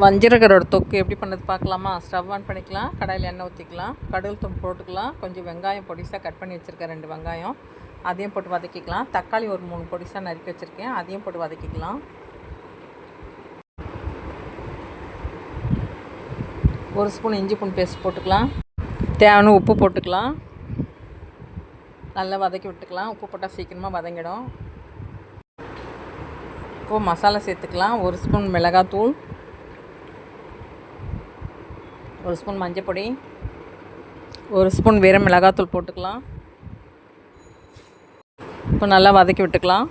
வஞ்சரக்கரோட தொக்கு எப்படி பண்ணுறது பார்க்கலாமா? ஸ்டவ் ஆன் பண்ணிக்கலாம், கடாயில் எண்ணெய் ஊற்றிக்கலாம், கடுகு தூள் போட்டுக்கலாம், கொஞ்சம் வெங்காயம் பொடிசாக கட் பண்ணி வச்சுருக்கேன் 2 வெங்காயம், அதையும் போட்டு வதக்கிக்கலாம். தக்காளி ஒரு 3 பொடிசாக நறுக்கி வச்சுருக்கேன், அதையும் போட்டு வதக்கிக்கலாம். ஒரு ஸ்பூன் இஞ்சி பூண்டு பேஸ்ட் போட்டுக்கலாம், தேவையான உப்பு போட்டுக்கலாம், நல்லா வதக்கி விட்டுக்கலாம். உப்பு போட்டால் சீக்கிரமாக வதங்கிடும். இப்போது மசாலா சேர்த்துக்கலாம். ஒரு ஸ்பூன் மிளகாத்தூள், ஒரு ஸ்பூன் மஞ்சள் பொடி, ஒரு ஸ்பூன் வெறும் மிளகாத்தூள் போட்டுக்கலாம். இப்போ நல்லா வதக்கி விட்டுக்கலாம்.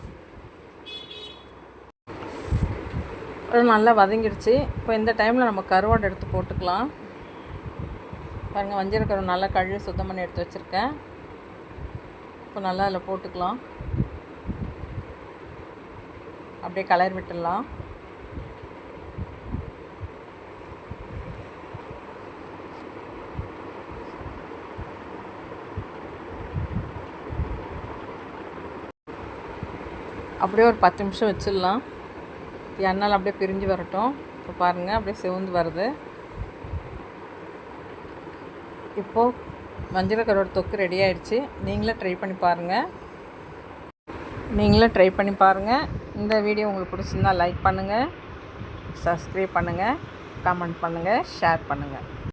நல்லா வதங்கிடுச்சு. இப்போ இந்த டைமில் நம்ம கருவாடு எடுத்து போட்டுக்கலாம். பாருங்கள், வஞ்சர கருவாடு நல்லா கழுவி சுத்தம் பண்ணி எடுத்து வச்சுருக்கேன். இப்போ நல்லா அதில் போட்டுக்கலாம். அப்படியே கலர் விட்டுடலாம். அப்படியே ஒரு 10 நிமிஷம் வச்சிடலாம். எண்ணெய் அப்படியே பிரிஞ்சு வரட்டும். இப்போ பாருங்கள், அப்படியே சிவந்து வருது. இப்போது வஞ்சரக்கரோட தொக்கு ரெடி ஆகிடுச்சு. நீங்களே ட்ரை பண்ணி பாருங்கள். இந்த வீடியோ உங்களுக்கு பிடிச்சிருந்தால் லைக் பண்ணுங்கள், சப்ஸ்கிரைப் பண்ணுங்கள், கமெண்ட் பண்ணுங்கள், ஷேர் பண்ணுங்கள்.